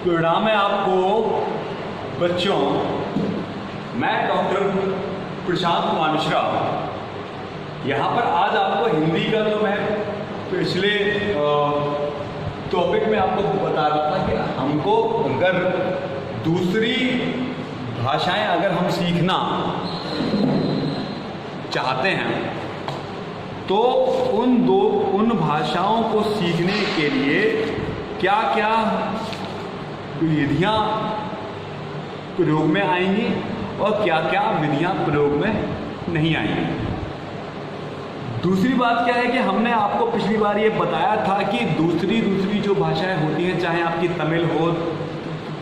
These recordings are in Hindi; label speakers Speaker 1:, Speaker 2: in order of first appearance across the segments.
Speaker 1: परिणाम है आपको बच्चों। मैं डॉक्टर प्रशांत कुमार मिश्रा यहाँ पर आज आपको हिंदी का जो मैं पिछले टॉपिक में आपको बता रहा था कि हमको अगर दूसरी भाषाएं अगर हम सीखना चाहते हैं तो उन भाषाओं को सीखने के लिए क्या क्या विधियाँ प्रयोग में आएंगी और क्या क्या विधियाँ प्रयोग में नहीं आएंगी। दूसरी बात क्या है कि हमने आपको पिछली बार ये बताया था कि दूसरी जो भाषाएं होती हैं, चाहे आपकी तमिल हो,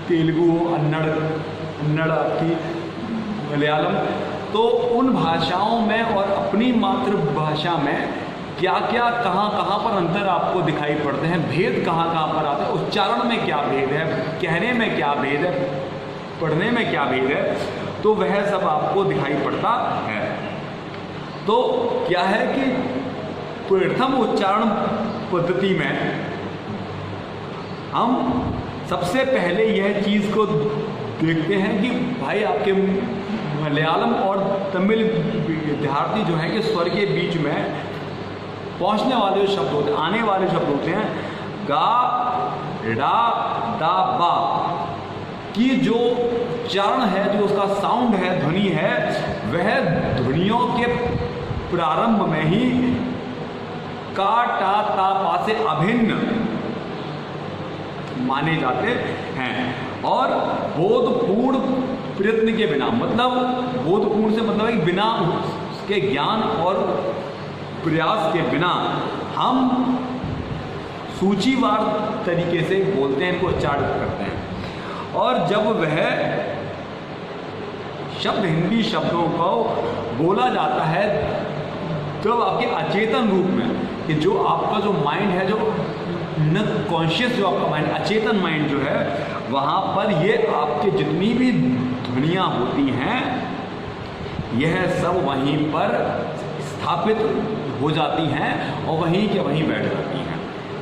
Speaker 1: तेलुगु हो, कन्नड़ आपकी मलयालम, तो उन भाषाओं में और अपनी मातृभाषा में क्या क्या कहाँ पर अंतर आपको दिखाई पड़ते हैं, भेद कहाँ पर आते हैं, उच्चारण में क्या भेद है, कहने में क्या भेद है, पढ़ने में क्या भेद है, तो वह सब आपको दिखाई पड़ता है। तो क्या है कि प्रथम उच्चारण पद्धति में हम सबसे पहले यह चीज़ को देखते हैं कि भाई आपके मलयालम और तमिल विद्यार्थी जो हैं कि स्वर के बीच में पहुंचने वाले जो शब्द होते हैं, आने वाले शब्द होते हैं, गा, ड़ा, दा, बा की जो उच्चारण है, जो उसका साउंड है, ध्वनि है, वह ध्वनियों के प्रारंभ में ही का, टा, ता, पा से अभिन्न माने जाते हैं। और बोधपूर्ण प्रयत्न के बिना, मतलब बोधपूर्ण से मतलब है बिना उसके ज्ञान और प्रयास के बिना हम सूचीवार तरीके से बोलते हैं, इनको उच्चारित करते हैं। और जब वह शब्द हिंदी शब्दों को बोला जाता है तब आपके अचेतन रूप में कि जो आपका जो माइंड है, जो न कॉन्शियस जो आपका माइंड, अचेतन माइंड जो है, वहाँ पर ये आपके जितनी भी ध्वनियाँ होती हैं यह सब वहीं पर स्थापित हो जाती हैं और वहीं के वहीं बैठ जाती हैं।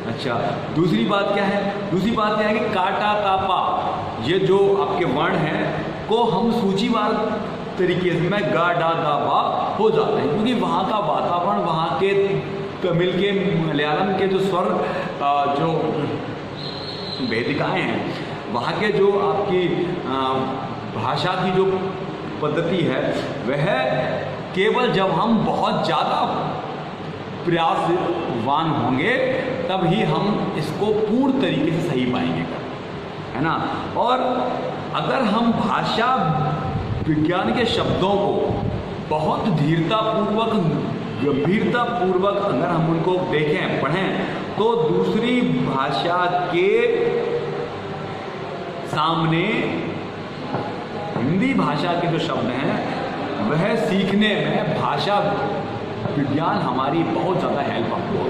Speaker 1: अच्छा, दूसरी बात क्या है? दूसरी बात यह है कि का, टा, ता, पा, ये जो आपके वर्ण हैं को हम सूचीवार तरीके से में गा, डा, दा, बा हो जाते हैं, क्योंकि वहाँ का वातावरण, वहाँ के तमिल के मलयालम के जो स्वर जो वेदिकाएँ हैं, वहाँ के जो आपकी भाषा की जो पद्धति है, वह केवल जब हम बहुत ज़्यादा प्रयासवान होंगे तब ही हम इसको पूर्ण तरीके से सही पाएंगे, है ना। और अगर हम भाषा विज्ञान के शब्दों को बहुत धीरतापूर्वक, गंभीरतापूर्वक अगर हम उनको देखें, पढ़ें, तो दूसरी भाषा के सामने हिंदी भाषा के जो शब्द हैं वह सीखने में भाषा विज्ञान हमारी बहुत ज़्यादा हेल्प हमको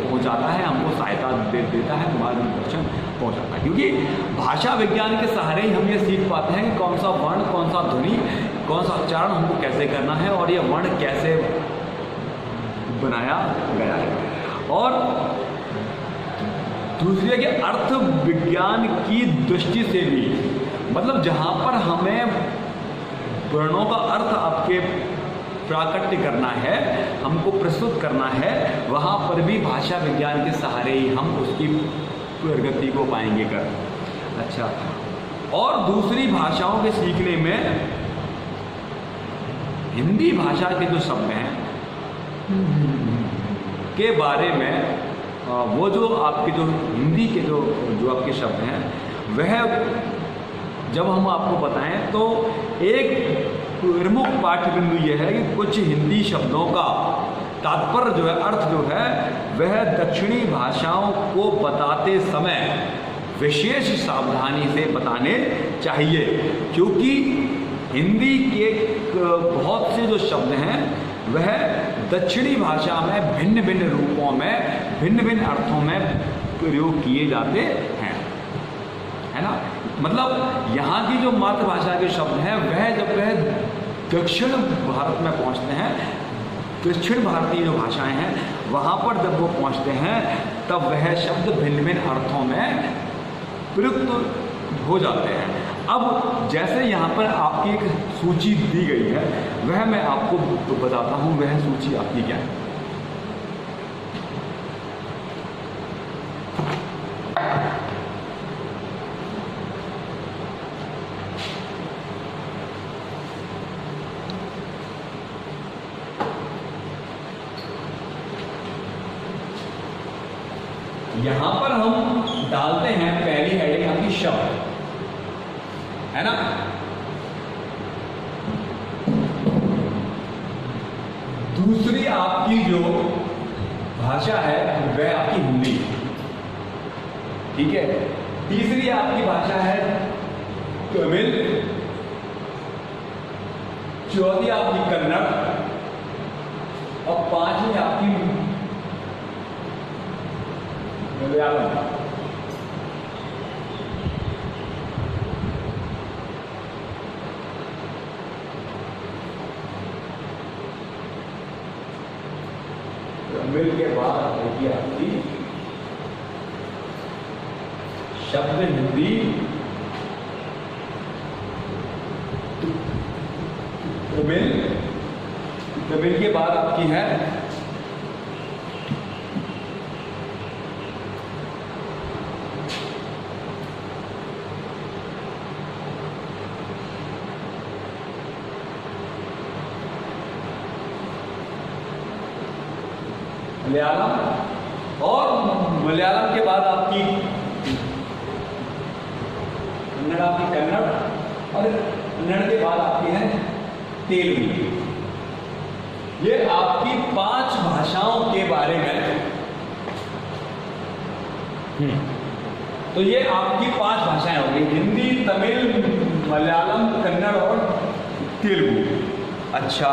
Speaker 1: पहुँचाता है, हमको सहायता देता है, मार्गदर्शन पहुँचाता है, क्योंकि भाषा विज्ञान के सहारे ही हम ये सीख पाते हैं कि कौन सा वर्ण, कौन सा ध्वनि, कौन सा उच्चारण हमको कैसे करना है और ये वर्ण कैसे बनाया गया है। और दूसरे के अर्थ विज्ञान की दृष्टि से भी, मतलब जहाँ पर हमें वर्णों का अर्थ आपके प्राकट्य करना है, हमको प्रस्तुत करना है, वहाँ पर भी भाषा विज्ञान के सहारे ही हम उसकी प्रगति को पाएंगे कर। अच्छा, और दूसरी भाषाओं के सीखने में हिंदी भाषा के जो शब्द हैं के बारे में, वो जो आपके जो हिंदी के जो आपके शब्द हैं, वह जब हम आपको बताएं तो एक प्रमुख पाठ्य बिंदु यह है कि कुछ हिंदी शब्दों का तात्पर्य जो है, अर्थ जो है, वह दक्षिणी भाषाओं को बताते समय विशेष सावधानी से बताने चाहिए, क्योंकि हिंदी के बहुत से जो शब्द हैं वह दक्षिणी भाषा में भिन्न भिन्न रूपों में, भिन्न भिन्न अर्थों में प्रयोग किए जाते हैं, है ना। मतलब यहाँ की जो मातृभाषा के शब्द हैं वह जब वह दक्षिण भारत में पहुँचते हैं, दक्षिण भारतीय जो भाषाएं हैं वहाँ पर जब वो पहुँचते हैं तब वह शब्द भिन्न भिन्न अर्थों में प्रयुक्त हो जाते हैं। अब जैसे यहाँ पर आपकी एक सूची दी गई है, वह मैं आपको बताता हूँ, वह सूची आपकी क्या है। यहां पर हम डालते हैं पहली हेडिंग आपकी शब्द, है ना। दूसरी आपकी जो भाषा है वह आपकी हिंदी, ठीक है। तीसरी आपकी भाषा है तमिल, चौथी आपकी कन्नड़ और पांचवी आपकी मलयालम। तमिल के बाद होगी आपकी शब्द हिंदी, तमिल के बाद आपकी है मलयालम, और मलयालम के बाद आपकी कन्नड़, आपकी कन्नड़, और कन्नड़ के बाद आपकी है तेलुगु। ये आपकी 5 भाषाओं के बारे में, तो ये आपकी 5 भाषाएं हो गई, हिंदी, तमिल, मलयालम, कन्नड़ और तेलुगु। अच्छा,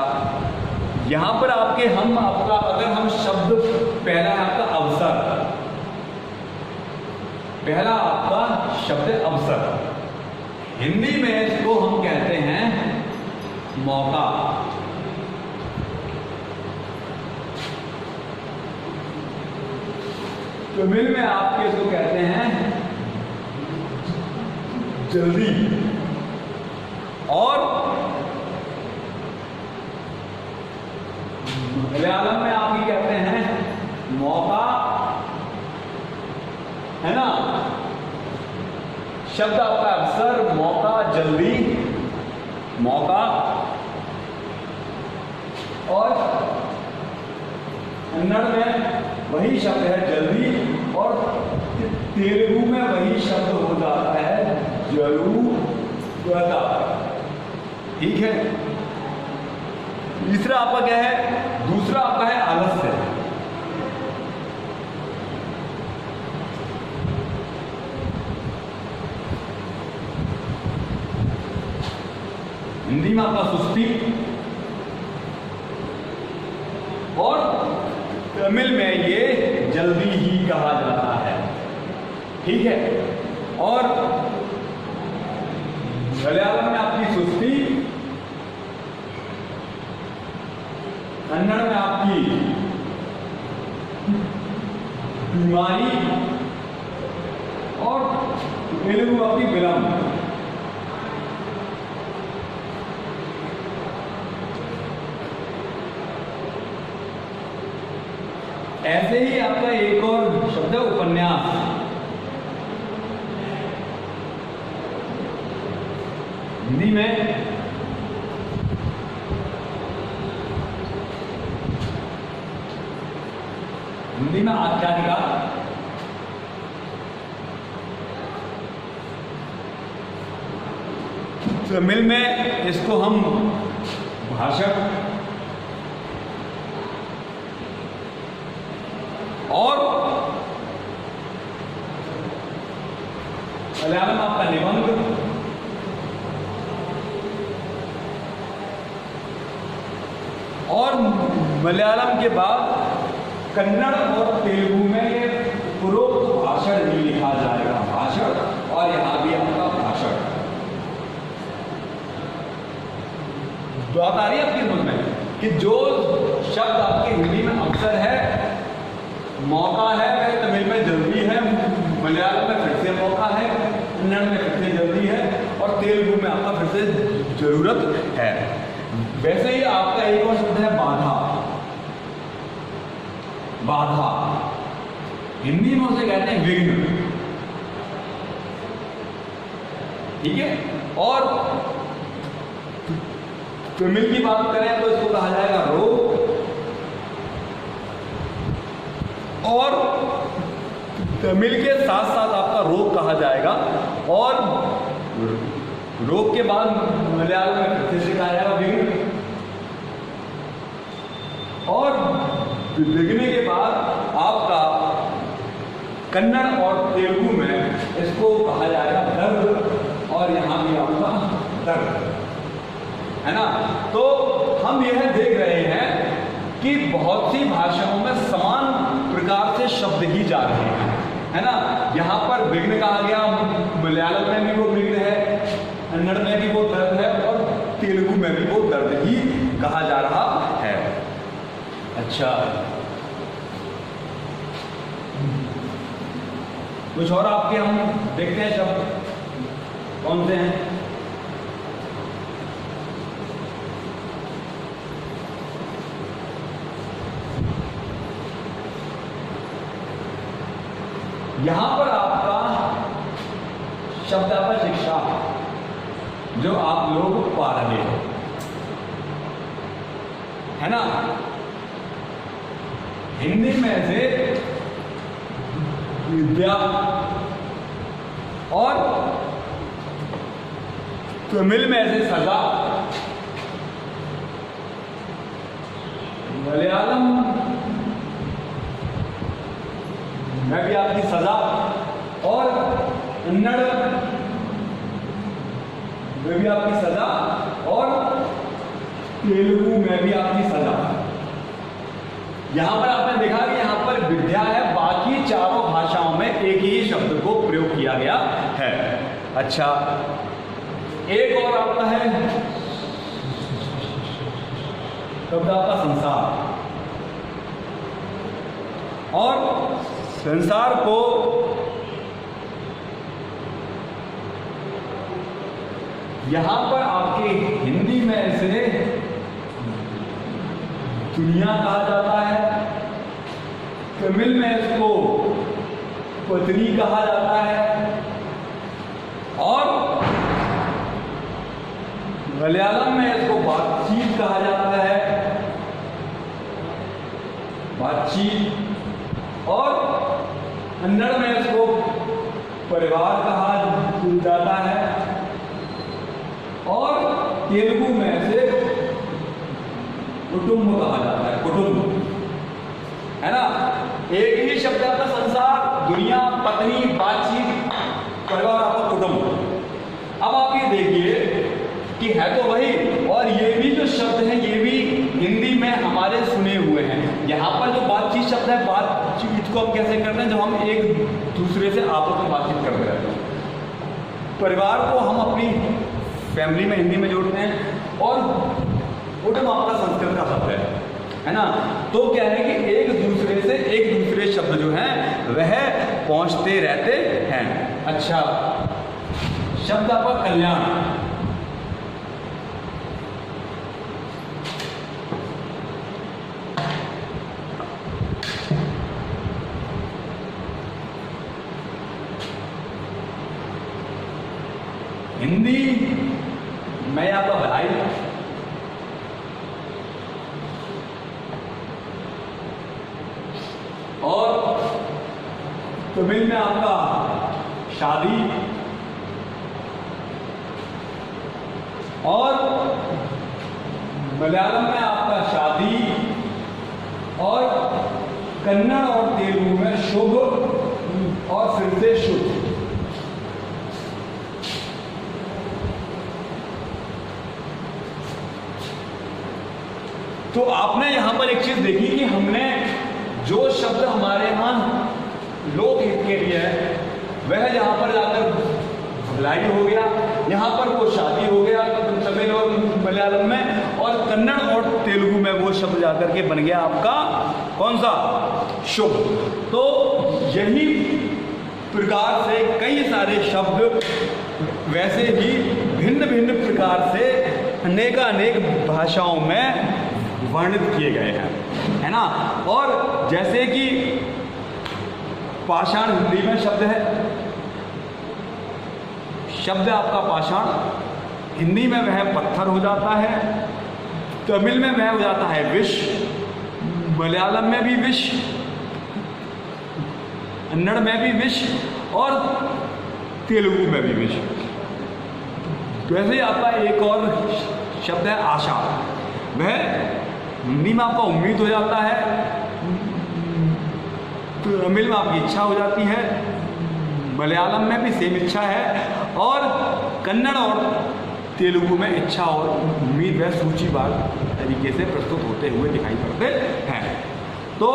Speaker 1: यहां पर आपके अगर हम शब्द, पहला है आपका अवसर, पहला आपका शब्द अवसर, हिंदी में इसको हम कहते हैं मौका। तमिल में आपके इसको कहते हैं जल्दी, और मलयालम में आप ये कहते हैं मौका, है ना। शब्द आपका अवसर, मौका, जल्दी, मौका, और कन्नड़ में वही शब्द है जल्दी, और तेलुगु में वही शब्द हो जाता है जरूरता, ठीक है। तीसरा आपका क्या है, दूसरा आपका है आलस्य। हिंदी में आपका सुस्ती, और तमिल में ये जल्दी ही कहा जाता है, ठीक है। और मलयालम में आपकी सुस्ती, कन्नड़ में आपकी बीमारी, और तेलुगु आपकी विलंब। ऐसे ही आपका एक और शब्द है उपन्यास। हिंदी में आख्यानिका, तमिल में इसको हम भाषण, और मलयालम आपका निबंध, और मलयालम के बाद कन्नड़ और तेलुगु में ये उपरोक्त भाषण ही लिखा जाएगा, भाषण, और यहां भी आपका भाषण। बात आ रही है आपकी समझ में कि जो शब्द आपके हिंदी में अवसर है, मौका है, वह तमिल में जल्दी है, मलयालम में फिर से मौका है, कन्नड़ में फिर से जल्दी है और तेलुगु में आपका फिर से जरूरत है। वैसे ही आपका एक और शब्द है बाधा। बाधा हिंदी में उसे कहते हैं विघ्न, ठीक है। और तमिल की बात करें तो इसको कहा जाएगा रोग, और तमिल के साथ साथ आपका रोग कहा जाएगा, और रोग के बाद मलयालम में फिर से कहा जाएगा विघ्न, और विघ्न के बाद आपका कन्नड़ और तेलुगु में इसको कहा जाएगा दर्द, और यहाँ भी आपका दर्द, है ना। तो हम यह देख रहे हैं कि बहुत सी भाषाओं में समान प्रकार से शब्द ही जा रहे हैं, है ना। यहाँ पर विघ्न कहा गया, मलयालम में भी वो विघ्न है, कन्नड़ में भी वो दर्द है, और तेलुगु में भी वो दर्द ही कहा जा रहा है। अच्छा, कुछ और आपके हम देखते हैं शब्द कौन से हैं। यहां पर आपका शब्द आपका शिक्षा, जो आप लोग पा रहे हो, है ना। हिंदी में से विद्या, और तमिल में से सजा, मलयालम में भी आपकी सजा, और कन्नड़ में भी आपकी सजा, और तेलुगु में भी आपकी सजा। यहां पर आपने देखा कि यहां पर विद्या है, बाकी चारों भाषाओं में एक ही शब्द को प्रयोग किया गया है। अच्छा, एक और आपका है शब्द आपका संसार, और संसार को यहां पर आपके हिंदी में से दुनिया कहा जाता है, तमिल में इसको पत्नी कहा जाता है, और मलयालम में इसको बातचीत कहा जाता है, बातचीत, और कन्नड़ में इसको परिवार कहा जाता है, और तेलुगु में से कुटुंब कहा जाता है, कुटुंब, है ना। एक ही शब्द आपका संसार, दुनिया, पत्नी, बातचीत, परिवार, आपका कुटुंब। अब आप ये देखिए कि है तो वही, और ये भी जो शब्द हैं ये भी हिंदी में हमारे सुने हुए हैं। यहाँ पर जो बातचीत शब्द है, बातचीत को हम कैसे करते हैं, जब हम एक दूसरे से आपस में बातचीत करते रहते हैं। परिवार को हम अपनी फैमिली में हिंदी में जोड़ते हैं, और कुटुंब आपका संस्कृत का शब्द है ना। तो क्या है कि एक दूसरे से एक दूसरे शब्द जो हैं वह पहुंचते रहते हैं। अच्छा, शब्द आपका कल्याण, हिंदी में आपका भलाई, और तमिल में आपका शादी, और मलयालम में आपका शादी, और कन्नड़ और तेलुगु में शुभ, और फिर से शुभ। तो आपने यहां पर एक चीज देखी कि हमने जो शब्द हमारे यहाँ लोक हित के लिए है वह यहाँ पर जाकर भलाई हो गया, यहाँ पर वो शादी हो गया तमिल और मलयालम में, और कन्नड़ और तेलुगु में वो शब्द जाकर के बन गया आपका कौन सा, शुभ। तो यही प्रकार से कई सारे शब्द वैसे ही भिन्न भिन्न प्रकार से अनेक भाषाओं में वर्णित किए गए हैं, है ना। और जैसे कि पाषाण हिंदी में शब्द है, शब्द आपका पाषाण, हिंदी में वह पत्थर हो जाता है, तमिल में वह हो जाता है विष, मलयालम में भी विष, कन्नड़ में भी विष और तेलुगु में भी विष। वैसे ही आपका एक और शब्द है आशा, वह हिंदी में आपका उम्मीद हो जाता है, तमिल में आपकी इच्छा हो जाती है, मलयालम में भी सेम इच्छा है और कन्नड़ और तेलुगु में इच्छा और उम्मीद वह सूचीवार तरीके से प्रस्तुत होते हुए दिखाई पड़ते हैं। तो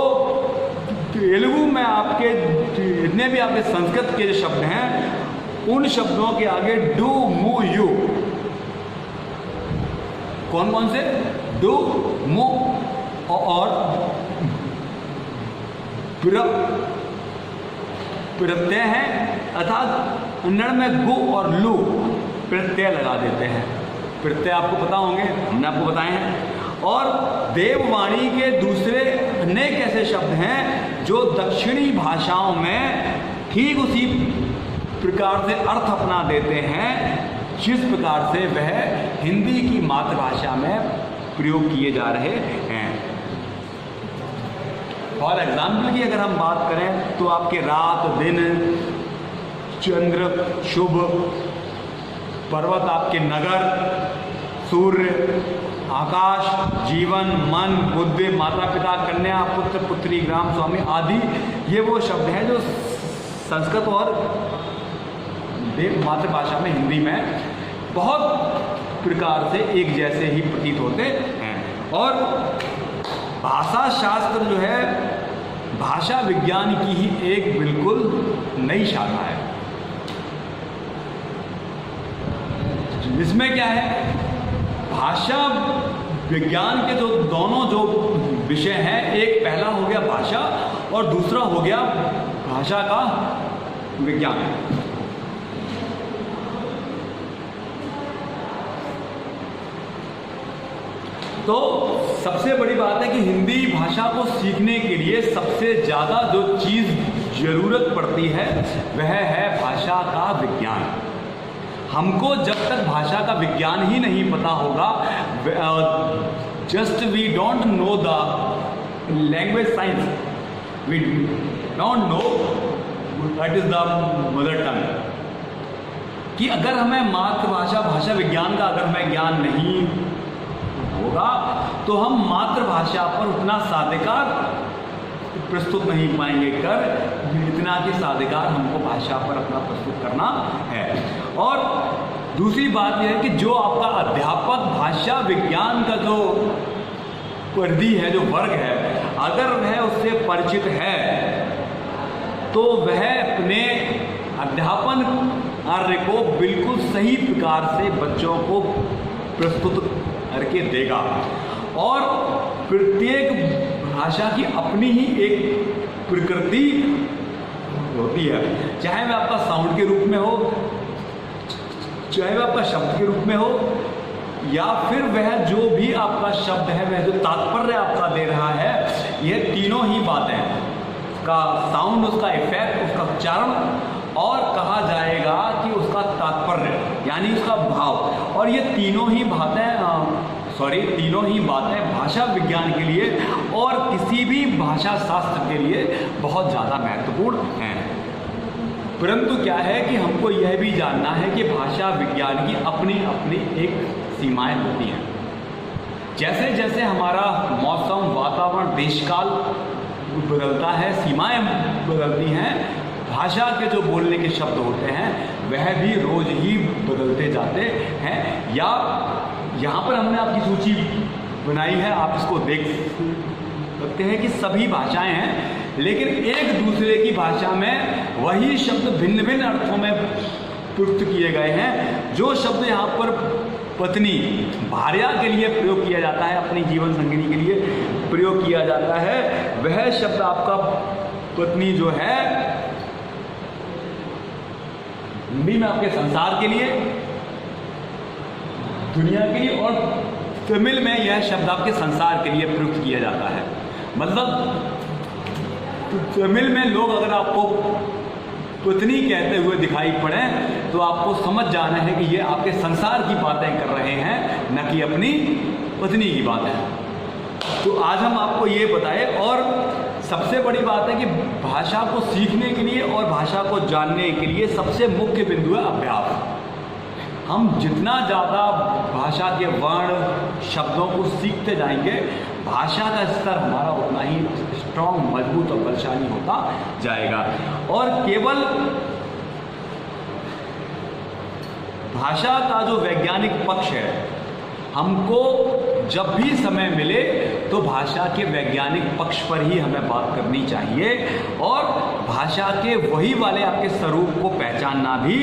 Speaker 1: तेलुगु में आपके जितने भी आपके संस्कृत के जो शब्द हैं उन शब्दों के आगे डू मू यू, कौन कौन से, डू मू और प्रत्यय हैं, अर्थात कन्नड़ में गु और लू प्रत्यय लगा देते हैं। प्रत्यय आपको पता होंगे, हमने आपको बताए हैं। और देववाणी के दूसरे अनेक ऐसे शब्द हैं जो दक्षिणी भाषाओं में ठीक उसी प्रकार से अर्थ अपना देते हैं जिस प्रकार से वह हिंदी की मातृभाषा में प्रयोग किए जा रहे हैं। फॉर एग्जाम्पल की अगर हम बात करें तो आपके रात, दिन, चंद्र, शुभ, पर्वत आपके नगर, सूर्य, आकाश, जीवन, मन, बुद्धि, माता पिता, कन्या, पुत्र, पुत्री, ग्राम, स्वामी आदि, ये वो शब्द हैं जो संस्कृत और मातृभाषा में हिंदी में बहुत प्रकार से एक जैसे ही प्रतीत होते हैं। और भाषा शास्त्र जो है भाषा विज्ञान की ही एक बिल्कुल नई शाखा है। इसमें क्या है, भाषा विज्ञान के जो दोनों जो विषय हैं, एक पहला हो गया भाषा और दूसरा हो गया भाषा का विज्ञान। तो सबसे बड़ी बात है कि हिंदी भाषा को सीखने के लिए सबसे ज़्यादा जो चीज़ ज़रूरत पड़ती है वह है भाषा का विज्ञान। हमको जब तक भाषा का विज्ञान ही नहीं पता होगा, just we don't know the language science, we don't know that is the mother tongue, कि अगर हमें मातृभाषा भाषा विज्ञान का अगर हमें ज्ञान नहीं होगा तो हम मातृभाषा पर उतना साधिकार प्रस्तुत नहीं पाएंगे कर जितना कि साधिकार हमको भाषा पर अपना प्रस्तुत करना है। और दूसरी बात यह है कि जो आपका अध्यापक भाषा विज्ञान का जो परिधि है, जो वर्ग है, अगर वह उससे परिचित है तो वह अपने अध्यापन कार्य को बिल्कुल सही प्रकार से बच्चों को प्रस्तुत करके देगा। और प्रत्येक भाषा की अपनी ही एक प्रकृति होती है, चाहे वह आपका साउंड के रूप में हो, चाहे वह आपका शब्द के रूप में हो, या फिर वह जो भी आपका शब्द है, वह जो तात्पर्य आपका दे रहा है, यह तीनों ही बातें, उसका साउंड, उसका इफेक्ट, उसका उच्चारण और कहा जाएगा कि उसका तात्पर्य यानी उसका भाव, और ये तीनों ही बातें भाषा विज्ञान के लिए और किसी भी भाषा शास्त्र के लिए बहुत ज़्यादा महत्वपूर्ण हैं। परंतु क्या है कि हमको यह भी जानना है कि भाषा विज्ञान की अपनी अपनी एक सीमाएं होती हैं। जैसे जैसे हमारा मौसम, वातावरण, देशकाल बदलता है, सीमाएं बदलती हैं, भाषा के जो बोलने के शब्द होते हैं वह भी रोज ही बदलते जाते हैं। या यहाँ पर हमने आपकी सूची बनाई है, आप इसको देख सकते हैं कि सभी भाषाएं हैं, लेकिन एक दूसरे की भाषा में वही शब्द भिन्न भिन्न अर्थों में प्रयुक्त किए गए हैं। जो शब्द यहाँ पर पत्नी, भार्या के लिए प्रयोग किया जाता है, अपनी जीवन संगिनी के लिए प्रयोग किया जाता है, वह शब्द आपका पत्नी जो है हिंदी में आपके संसार के लिए, दुनिया के लिए, और तमिल में यह शब्द आपके संसार के लिए प्रयुक्त किया जाता है। मतलब तमिल में लोग अगर आपको पत्नी कहते हुए दिखाई पड़े तो आपको समझ जाना है कि ये आपके संसार की बातें कर रहे हैं, न कि अपनी पत्नी की बातें। तो आज हम आपको ये बताएं, और सबसे बड़ी बात है कि भाषा को सीखने के लिए और भाषा को जानने के लिए सबसे मुख्य बिंदु है अभ्यास। हम जितना ज़्यादा भाषा के वर्ण शब्दों को सीखते जाएंगे, भाषा का स्तर हमारा उतना ही स्ट्रॉन्ग, मजबूत और बलशाली होता जाएगा। और केवल भाषा का जो वैज्ञानिक पक्ष है, हमको जब भी समय मिले तो भाषा के वैज्ञानिक पक्ष पर ही हमें बात करनी चाहिए, और भाषा के वही वाले आपके स्वरूप को पहचानना भी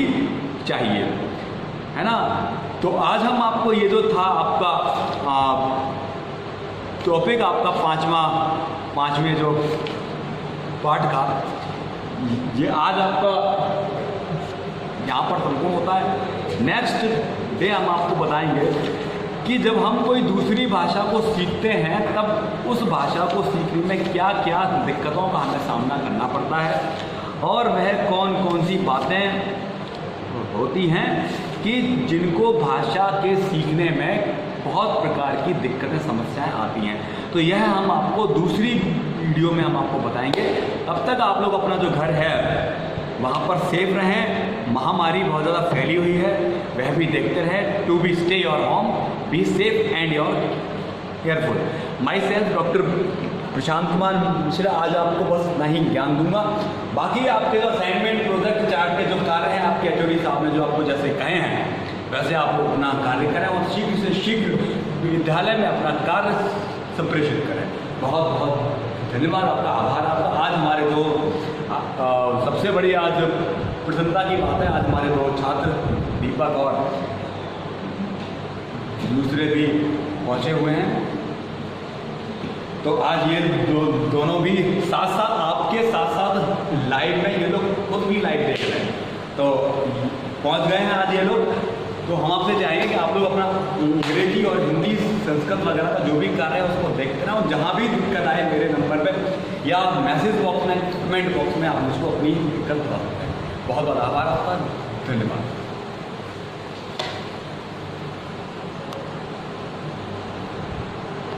Speaker 1: चाहिए, है ना। तो आज हम आपको ये जो था आपका टॉपिक, आपका पांचवें जो पार्ट का, ये आज आपका यहाँ पर संपूर्ण होता है। नेक्स्ट डे हम आपको बताएंगे कि जब हम कोई दूसरी भाषा को सीखते हैं तब उस भाषा को सीखने में क्या क्या दिक्कतों का हमें सामना करना पड़ता है, और वह कौन कौन सी बातें होती हैं कि जिनको भाषा के सीखने में बहुत प्रकार की दिक्कतें, समस्याएं आती हैं। तो यह हम आपको दूसरी वीडियो में हम आपको बताएंगे। तब तक आप लोग अपना जो घर है वहाँ पर सेफ रहें। महामारी बहुत ज़्यादा फैली हुई है, वह भी देखते रहें। To be stay your home, be safe and your careful. Myself doctor Prashant Kumar Mishra आज आपको बस इतना ही ज्ञान दूंगा। बाकी आपके जो असाइनमेंट, प्रोजेक्ट, चार्ट के जो कार्य हैं, आपके एचओडी साहब ने जो आपको जैसे कहे हैं वैसे आप अपना कार्य करें और शीघ्र से शीघ्र विद्यालय में अपना कार्य संप्रेषित करें। बहुत बहुत धन्यवाद, आपका आभार। आपका आज हमारे दो सबसे बड़ी आज प्रसन्नता की बात है, आज हमारे दो छात्र दीपक और दूसरे भी पहुँचे हुए हैं। तो आज ये दोनों भी साथ साथ, आपके साथ साथ लाइव में ये लोग खुद भी लाइव देख रहे हैं, तो पहुंच गए हैं आज ये लोग। तो हम आपसे चाहेंगे कि आप लोग अपना अंग्रेजी और हिंदी, संस्कृत वगैरह का जो भी कार्य है उसको देखते रहें, और जहाँ भी दिक्कत आए मेरे नंबर पे या मैसेज बॉक्स में, कमेंट बॉक्स में आप मुझको अपनी दिक्कत बता सकते हैं। बहुत बहुत आभार आपका, धन्यवाद।